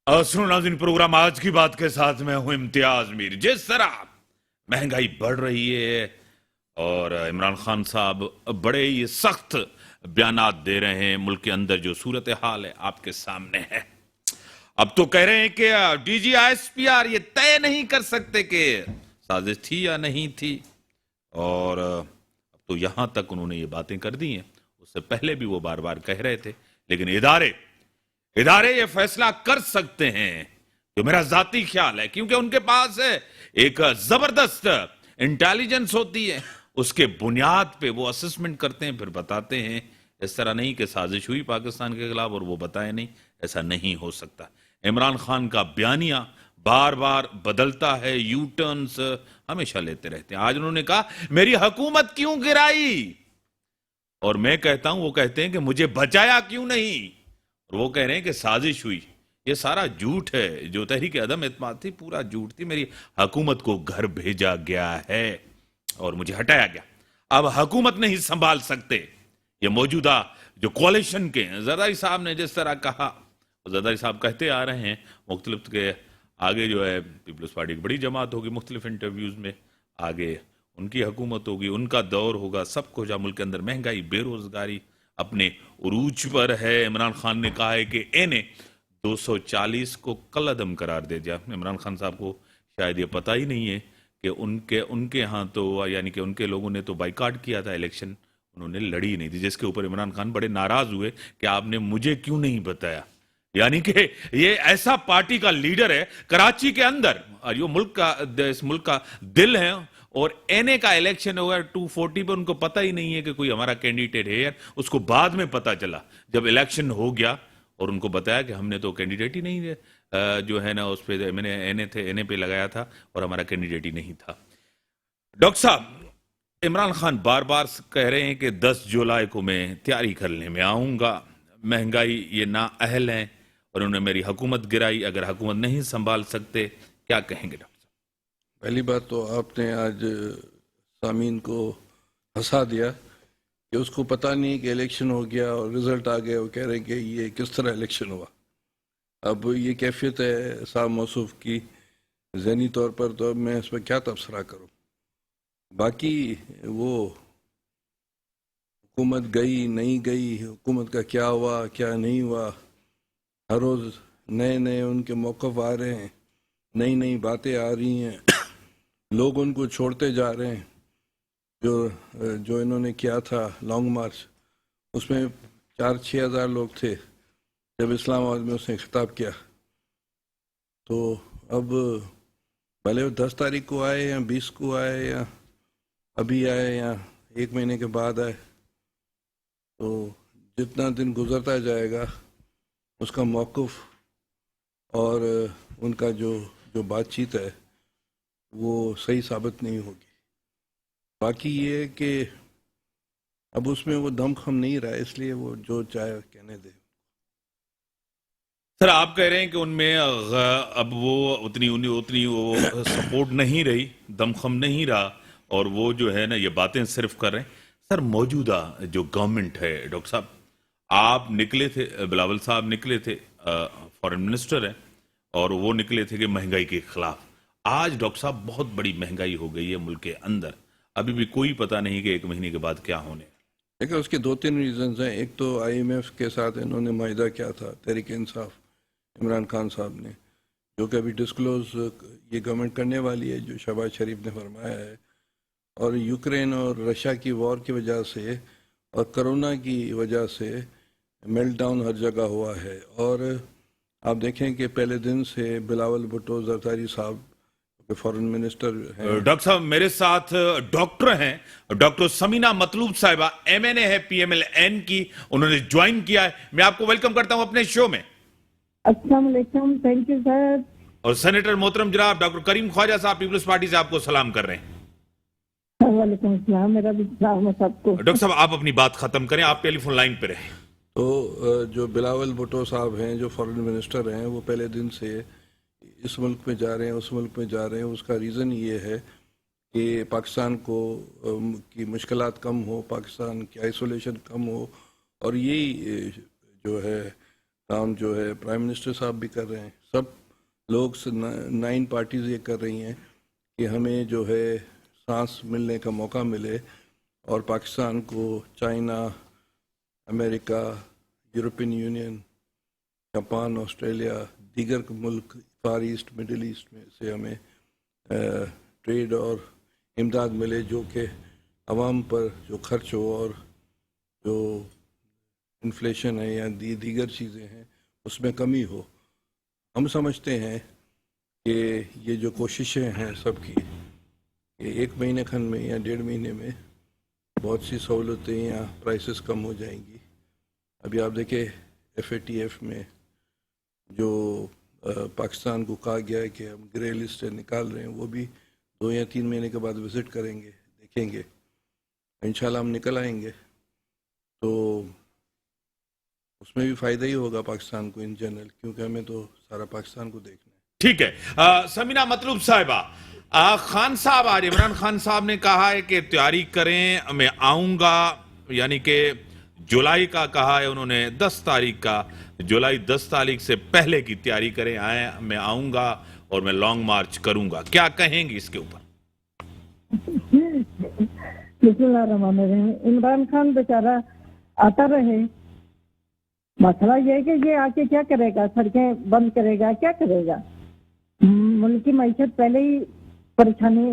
सुनो नाज़रीन, प्रोग्राम आज की बात के साथ मैं हूं इम्तियाज मीर। जिस तरह महंगाई बढ़ रही है और इमरान खान साहब बड़े ही सख्त बयानात दे रहे हैं, मुल्क के अंदर जो सूरत हाल है आपके सामने है। अब तो कह रहे हैं कि DGISPR ये तय नहीं कर सकते कि साजिश थी या नहीं थी, और अब तो यहां तक उन्होंने ये बातें कर दी हैं। उससे पहले भी वो बार बार कह रहे थे, लेकिन इदारे ये फैसला कर सकते हैं, जो मेरा जाती ख्याल है, क्योंकि उनके पास एक जबरदस्त इंटेलिजेंस होती है। उसके बुनियाद पे वो असेसमेंट करते हैं, फिर बताते हैं। इस तरह नहीं कि साजिश हुई पाकिस्तान के खिलाफ और वो बताए नहीं, ऐसा नहीं हो सकता। इमरान खान का बयानिया बार बार बदलता है, यू टर्न्स हमेशा लेते रहते हैं। आज उन्होंने कहा मेरी हुकूमत क्यों गिराई, और मैं कहता हूं, वो कहते हैं कि मुझे बचाया क्यों नहीं, और वो कह रहे हैं कि साजिश हुई। ये सारा झूठ है। जो तहरीक अदम एतमाद थी, पूरा झूठ थी। मेरी हुकूमत को घर भेजा गया है और मुझे हटाया गया। अब हुकूमत नहीं संभाल सकते ये मौजूदा जो कोalition के हैं। जरदारी साहब ने जिस तरह कहा, जरदारी साहब कहते आ रहे हैं, मुख्तलिफ के आगे जो है पीपल्स पार्टी की बड़ी जमात होगी, मुख्तलिफ इंटरव्यूज में आगे उनकी हुकूमत होगी, उनका दौर होगा, सब कुछ। मुल्क के अंदर महंगाई, बेरोजगारी अपने उरूज पर है। इमरान खान ने कहा है कि इन्हें 240 को कलअदम करार दे दिया। इमरान खान साहब को शायद ये पता ही नहीं है कि उनके यहाँ तो, यानी कि उनके लोगों ने तो बाइकाट किया था इलेक्शन, उन्होंने लड़ी नहीं थी, जिसके ऊपर इमरान खान बड़े नाराज हुए कि आपने मुझे क्यों नहीं बताया। यानी कि ये ऐसा पार्टी का लीडर है कराची के अंदर, और ये इस मुल्क का दिल है, और एनए का इलेक्शन होगा 240 पर, उनको पता ही नहीं है कि कोई हमारा कैंडिडेट है यार। उसको बाद में पता चला जब इलेक्शन हो गया और उनको बताया कि हमने तो कैंडिडेट ही नहीं जो है ना, उस पर मैंने एनए पे लगाया था और हमारा कैंडिडेट ही नहीं था। डॉक्टर साहब, इमरान खान बार बार कह रहे हैं कि 10 जुलाई को मैं तैयारी करने में आऊंगा। महंगाई ये ना अहल है और उन्होंने मेरी हुकूमत गिराई। अगर हुकूमत नहीं संभाल सकते, क्या कहेंगे डॉक्टर साहब? पहली बात तो आपने आज सामीन को हंसा दिया कि उसको पता नहीं कि इलेक्शन हो गया और रिजल्ट आ गया। वो कह रहे हैं कि ये किस तरह इलेक्शन हुआ। अब ये कैफियत है साहब मौसूफ की ज़हनी तौर पर, तो अब मैं इस पर क्या तबसरा करूं। बाकी वो हुकूमत गई नहीं गई, हुकूमत का क्या हुआ क्या नहीं हुआ, हर रोज़ नए नए उनके मौक़िफ़ आ रहे हैं, नई नई बातें आ रही हैं, लोग उनको छोड़ते जा रहे हैं। जो इन्होंने किया था लॉन्ग मार्च, उसमें 4-6 हज़ार लोग थे जब इस्लामाबाद में उसने खिताब किया। तो अब भले वो 10 तारीख को आए या 20 को आए या अभी आए या 1 महीने के बाद आए, तो जितना दिन गुजरता जाएगा उसका मौक़िफ़ और उनका जो बातचीत है वो सही साबित नहीं होगी। बाकी ये कि अब उसमें वो दमखम नहीं रहा, इसलिए वो जो चाहे कहने दे। सर, आप कह रहे हैं कि उनमें अब वो उतनी वो सपोर्ट नहीं रही, दमखम नहीं रहा, और वो जो है ना ये बातें सिर्फ कर रहे हैं। सर, मौजूदा जो गवर्नमेंट है, डॉक्टर साहब आप निकले थे, बिलावल साहब निकले थे, फॉरेन मिनिस्टर हैं, और वो निकले थे कि महंगाई के खिलाफ। आज डॉक्टर साहब बहुत बड़ी महंगाई हो गई है मुल्क के अंदर, अभी भी कोई पता नहीं कि 1 महीने के बाद क्या होने। देखिए उसके 2-3 रीजंस हैं। एक तो IMF के साथ इन्होंने माहिदा किया था, तहरीक इंसाफ इमरान खान साहब ने, जो कि अभी डिस्क्लोज ये गवर्नमेंट करने वाली है, जो शहबाज शरीफ ने फरमाया है। और यूक्रेन और रशिया की वॉर की वजह से और कोरोना की वजह से मेल्ट डाउन हर जगह हुआ है। और आप देखें कि पहले दिन से बिलावल भुट्टो जरदारी साहब फॉरेन मिनिस्टर हैं। डॉक्टर साहब मेरे साथ डॉक्टर हैं, डॉक्टर समीना मतलूब साहिबा, MNA है PMLN की, उन्होंने ज्वाइन किया है। मैं आपको वेलकम करता हूं अपने शो में। अस्सलाम वालेकुम, थैंक यू सर। और सेनेटर मोहतरम जनाब डॉक्टर करीम ख्वाजा साहब पीपल्स पार्टी से आपको सलाम कर रहे हैं। वालेकुम सलाम, मेरा भी सलाम है सबको। डॉक्टर साहब आप अपनी बात खत्म करें, आप टेलीफोन लाइन पे रहें। तो जो बिलावल भुट्टो साहब हैं, जो फॉरेन मिनिस्टर हैं, वो पहले दिन से इस मुल्क में जा रहे हैं, उस मुल्क में जा रहे हैं। उसका रीज़न ये है कि पाकिस्तान को की मुश्किलात कम हो, पाकिस्तान की आइसोलेशन कम हो, और यही जो है काम जो है प्राइम मिनिस्टर साहब भी कर रहे हैं, सब लोग 9 पार्टीज ये कर रही हैं कि हमें जो है सांस मिलने का मौका मिले और पाकिस्तान को China, America, European union, Japan, Australia, दीगर मुल्क फार ईस्ट, मिडिल ईस्ट में से हमें ट्रेड और इमदाद मिले, जो कि आवाम पर जो खर्च हो और जो इन्फ्लेशन है या दीगर चीज़ें हैं उसमें कमी हो। हम समझते हैं कि ये जो कोशिशें हैं सबकी, कि 1 महीने खंड में या 1.5 महीने में बहुत सी सहूलतें या प्राइसेस कम हो जाएंगी। अभी आप देखें FATF में जो पाकिस्तान को कहा गया है कि हम ग्रे लिस्ट निकाल रहे हैं, वो भी 2 या 3 महीने के बाद विज़िट करेंगे, देखेंगे, इंशाल्लाह हम निकल आएंगे तो उसमें भी फ़ायदा ही होगा पाकिस्तान को इन जनरल, क्योंकि हमें तो सारा पाकिस्तान को देखना है। ठीक है। समीना मतलूब साहिबा, खान साहब, आज इमरान खान साहब ने कहा है कि तैयारी करें, मैं आऊंगा, यानी कि जुलाई का कहा है उन्होंने, 10 तारीख का, जुलाई 10 तारीख से पहले की तैयारी करें, आए, मैं आऊंगा और मैं लॉन्ग मार्च करूंगा। क्या कहेंगी इसके ऊपर? बिस्मिल्लाहिर्रहमानिर्रहीम। इमरान खान बेचारा आता रहे, मसला ये है कि ये आके क्या करेगा? सड़कें बंद करेगा, क्या करेगा? मुल्क की मईशत पहले ही परेशानी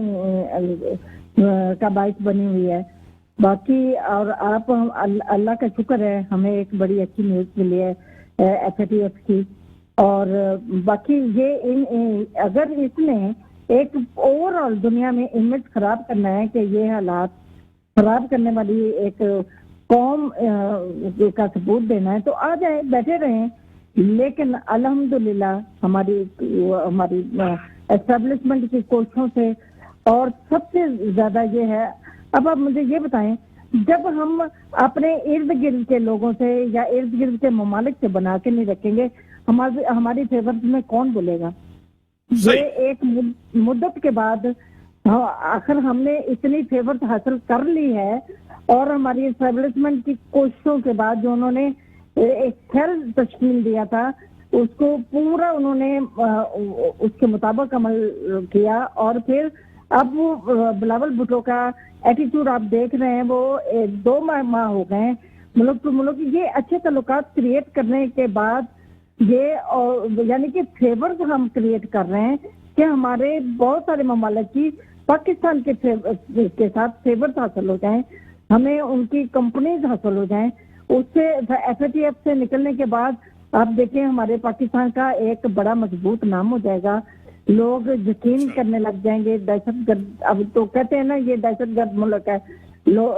का बाइस बनी हुई है। बाकी और आप अल्लाह का शुक्र है, हमें एक बड़ी अच्छी न्यूज़ मिली है FATF की। और बाकी ये अगर इसने एक ओवरऑल दुनिया में इमेज खराब करना है कि ये हालात खराब करने वाली एक कौम का सबूत देना है, तो आ जाए, बैठे रहें। लेकिन अल्हम्दुलिल्लाह हमारी एस्टेब्लिशमेंट की कोशिशों से, और सबसे ज्यादा ये है, अब आप मुझे ये बताएं, जब हम अपने इर्द गिर्द के लोगों से या इर्द गिर्द के ममालिक से बना के नहीं रखेंगे, हमारी फेवर में कौन बोलेगा? ये एक मुद्दत के बाद आखिर हमने इतनी फेवर हासिल कर ली है, और हमारी एस्टेब्लिशमेंट की कोशिशों के बाद जो उन्होंने एक सेल तश्कील दिया था, उसको पूरा उन्होंने उसके मुताबिक अमल किया। और फिर अब वो बिलावल भुट्टो का एटीट्यूड आप देख रहे हैं, वो 2 माह हो गए मुल्क टू मुल्क ये अच्छे तल्लुकात क्रिएट करने के बाद ये, यानी कि फेवर्स हम क्रिएट कर रहे हैं कि हमारे बहुत सारे ममालिक की पाकिस्तान के साथ फेवर्स हासिल हो जाएं, हमें उनकी कंपनीज हासिल हो जाएं। उससे FATF से निकलने के बाद आप देखें हमारे पाकिस्तान का एक बड़ा मजबूत नाम हो जाएगा, लोग यकीन करने लग जाएंगे। दहशतगर्द, अब तो कहते हैं ना ये दहशतगर्द मुल्क है,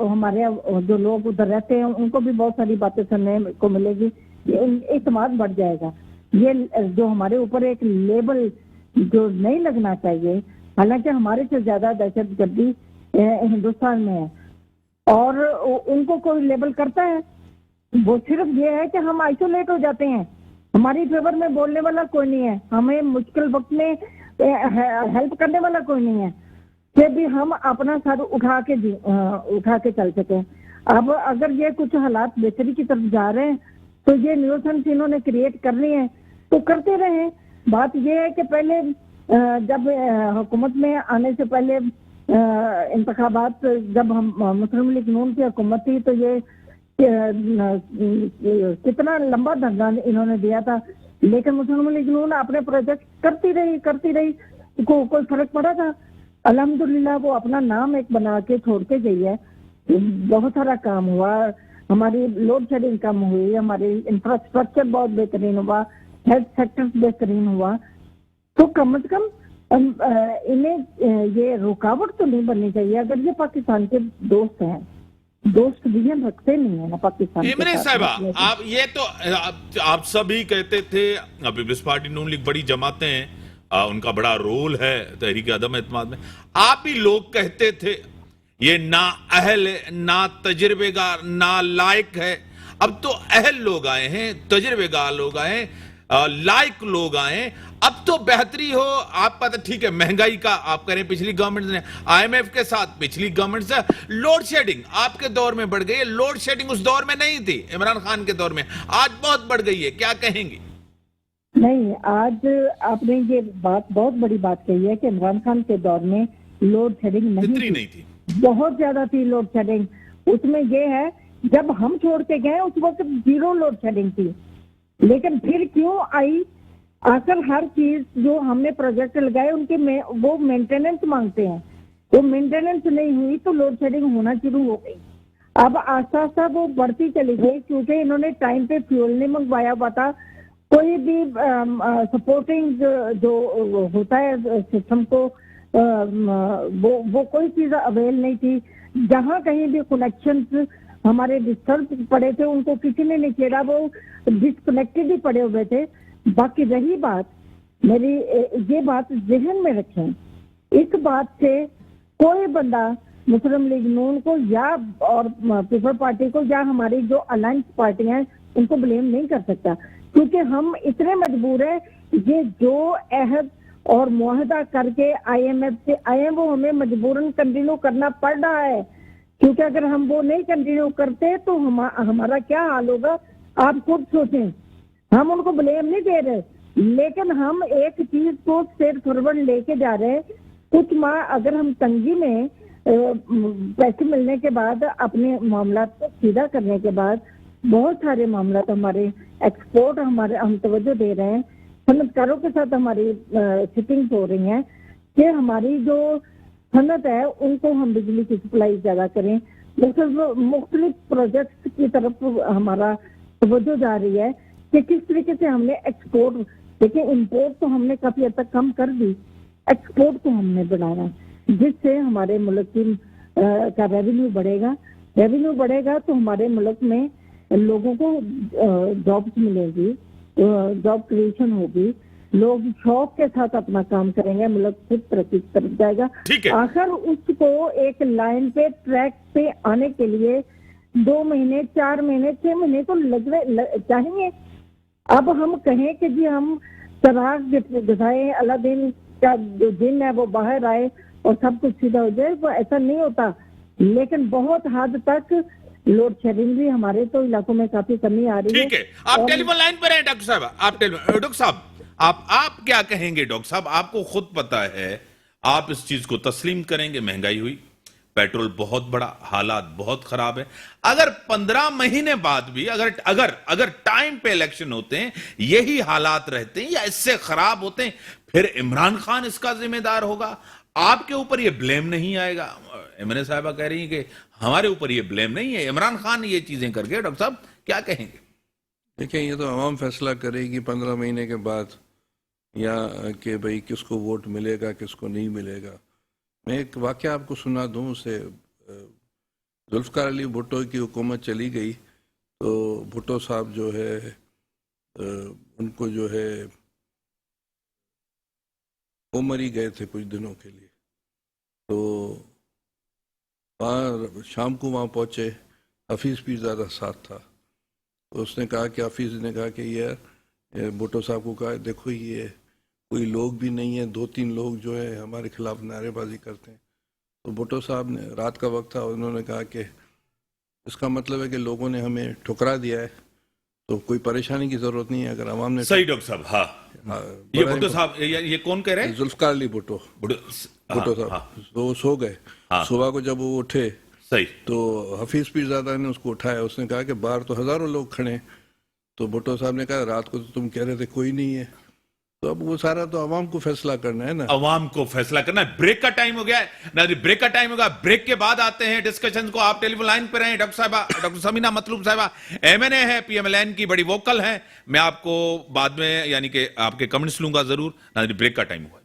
हमारे जो लोग उधर रहते हैं उनको भी बहुत सारी बातें सुनने को मिलेगी, इत्मीनान बढ़ जाएगा। ये जो हमारे ऊपर एक लेबल जो नहीं लगना चाहिए, हालांकि हमारे से ज्यादा दहशतगर्दी हिंदुस्तान में है, और उनको कोई लेबल करता है, वो सिर्फ ये है कि हम आइसोलेट हो जाते हैं, हमारी फेवर में बोलने वाला कोई नहीं है, हमें मुश्किल वक्त में हेल्प करने वाला कोई नहीं है, कि भी हम अपना सर उठा के चल सके। अब अगर ये कुछ हालात बेहतरी की तरफ जा रहे हैं, तो ये न्यूसेंस इन्होंने क्रिएट करनी है तो करते रहे। बात ये है कि पहले जब हुकूमत में आने से पहले इंतखाबात, जब हम मुस्लिम लीग नून की हुकूमत थी, तो ये कितना लंबा धरना इन्होंने दिया था, लेकिन मुस्लिम लीग नून अपने प्रोजेक्ट करती रही, कोई फर्क पड़ा था? अल्हम्दुलिल्लाह वो अपना नाम एक बना के छोड़ के गई है। बहुत सारा काम हुआ, हमारी लोड शेडिंग कम हुई, हमारी इंफ्रास्ट्रक्चर बहुत बेहतरीन हुआ, हेल्थ सेक्टर बेहतरीन हुआ, तो कम से कम इन्हें ये रुकावट तो नहीं बननी चाहिए। अगर ये पाकिस्तान के दोस्त हैं, दोस्त भी हम रखते नहीं है ना पाकिस्तान। इमरान साहिबा, आप ये तो आप सभी कहते थे, पीपल्स पार्टी नून लीग बड़ी जमातें हैं, उनका बड़ा रोल है तहरीक अदम एतमाद में, आप ही लोग कहते थे ये ना अहल है, ना तजर्बेगार, ना लायक है। अब तो अहल लोग आए हैं, तजर्बेगार लोग आए हैं, लायक लोग आए हैं, अब तो बेहतरी हो। आप पता ठीक है, महंगाई का आप करें, पिछली गवर्नमेंट ने IMF के साथ, पिछली गवर्नमेंट से लोड शेडिंग आपके दौर में बढ़ गई है, लोड शेडिंग उस दौर में नहीं थी, इमरान खान के दौर में, आज बहुत बढ़ गई है, क्या कहेंगे? नहीं, आज आपने ये बात बहुत बड़ी बात कही है कि इमरान खान के दौर में लोड शेडिंग इतनी नहीं थी, बहुत ज्यादा थी लोड शेडिंग। उसमें ये है, जब हम छोड़ के गए उस वक्त 0 लोड शेडिंग थी, लेकिन फिर क्यों आई? आखिर हर चीज जो हमने प्रोजेक्ट लगाए उनके वो मेंटेनेंस मांगते हैं, वो मेंटेनेंस नहीं हुई तो लोड शेडिंग होना शुरू हो गई। अब आस्ता आस्ता वो बढ़ती चली गई, क्योंकि इन्होंने टाइम पे फ्यूल नहीं मंगवाया हुआ था। कोई भी सपोर्टिंग जो होता है सिस्टम को, वो कोई चीज अवेल नहीं थी। जहाँ कहीं भी कनेक्शंस हमारे डिस्टर्ब पड़े थे उनको किसी ने नहीं छेड़ा, वो डिस्कनेक्टेड ही पड़े हुए थे। बाकी रही बात, मेरी ये बात जहन में रखें, इस बात से कोई बंदा मुस्लिम लीग नून को या और पीपल पार्टी को या हमारी जो अलायंस पार्टियां हैं उनको ब्लेम नहीं कर सकता, क्योंकि हम इतने मजबूर हैं। ये जो अहद और मुआहदा करके IMF से आए हैं वो हमें मजबूरन कंटिन्यू करना पड़ रहा है, क्योंकि अगर हम वो नहीं कंटिन्यू करते तो हमारा क्या हाल होगा आप खुद सोचें। हम उनको ब्लेम नहीं दे रहे, लेकिन हम एक चीज को स्ट्रेट फॉरवर्ड लेके जा रहे हैं। कुछ माह अगर हम तंगी में पैसे मिलने के बाद अपने मामला को सीधा करने के बाद बहुत सारे मामला हमारे एक्सपोर्ट हम तवज्जो दे रहे हैं। सनतकारों के साथ हमारी सिटिंग्स हो रही हैं कि हमारी जो सनत है उनको हम बिजली की सप्लाई ज्यादा करें। मुख्तलिफ प्रोजेक्ट्स की तरफ हमारा तवज्जो जा रही है कि किस तरीके से हमने एक्सपोर्ट, देखिए इम्पोर्ट तो हमने काफी हद तक कम कर दी, एक्सपोर्ट को हमने बढ़ाना, जिससे हमारे मुल्क की का रेवेन्यू बढ़ेगा तो हमारे मुल्क में लोगों को जॉब्स मिलेगी, जॉब क्रिएशन होगी, लोग शौक के साथ अपना काम करेंगे, मुल्क खुद तरक्की की तरफ जाएगा। आखिर उसको एक लाइन पे, ट्रैक पे आने के लिए 2 महीने, 4 महीने, 6 महीने तो चाहिए। अब हम कहें कि जी हम चराग दिखाए, अलादीन का जो दिन है वो बाहर आए और सब कुछ सीधा हो जाए, वो ऐसा नहीं होता। लेकिन बहुत हद तक लोड शेडिंग भी हमारे तो इलाकों में काफी कमी आ रही है। ठीक है, आप टेलीफोन लाइन पर हैं डॉक्टर साहब, डॉक्टर साहब आप क्या कहेंगे? डॉक्टर साहब आपको खुद पता है, आप इस चीज को तस्लीम करेंगे, महंगाई हुई, पेट्रोल बहुत बड़ा, हालात बहुत खराब है। अगर 15 महीने बाद भी अगर टाइम पे इलेक्शन होते हैं, यही हालात रहते हैं या इससे खराब होते हैं, फिर इमरान खान इसका जिम्मेदार होगा, आपके ऊपर ये ब्लेम नहीं आएगा। एमएनए साहबा कह रही है कि हमारे ऊपर ये ब्लेम नहीं है, इमरान खान ये चीजें करके। डॉक्टर साहब क्या कहेंगे? देखिए, ये तो आवाम फैसला करेगी 15 महीने के बाद, या कि भाई किसको वोट मिलेगा किसको नहीं मिलेगा। मैं एक वाकया आपको सुना दूं, उससे जुल्फ़िकार अली भुट्टो की हुकूमत चली गई तो भुट्टो साहब जो है उनको जो है उमर ही गए थे कुछ दिनों के लिए। तो वहाँ शाम को वहाँ पहुँचे, हफीज़ भी ज़्यादा साथ था। तो उसने कहा कि हफीज़ ने कहा कि यार भुट्टो साहब को कहा देखो ये कोई लोग भी नहीं है, 2-3 लोग जो है हमारे खिलाफ नारेबाजी करते हैं। तो भुट्टो साहब ने, रात का वक्त था, उन्होंने कहा कि इसका मतलब है कि लोगों ने हमें ठुकरा दिया है, तो कोई परेशानी की जरूरत नहीं है। अगर आवाम ने सही डॉक्टर साहब, हाँ, ये भुट्टो साहब, ये कौन कह रहे हैं? जुल्फ़िकार अली भुट्टो साहब। तो वो सो गए। सुबह को जब वो उठे सही, तो हफीज पीरज़ादा ने उसको उठाया। उसने कहा कि बाहर तो हजारों लोग खड़े हैं। तो भुट्टो साहब ने कहा रात को तो तुम कह रहे थे कोई नहीं है। तो अब वो सारा तो अवाम को फैसला करना है ना, अवाम को फैसला करना है। ब्रेक का टाइम हो गया है ना जी, ब्रेक का टाइम होगा। ब्रेक के बाद आते हैं डिस्कशन को। आप टेलीफोन लाइन पर हैं डॉक्टर समीना मतलूब साहिबा, एमएनए है, पीएमएलएन की बड़ी वोकल है। मैं आपको बाद में यानी कि आपके कमेंट्स लूंगा जरूर ना जी, ब्रेक का टाइम हुआ।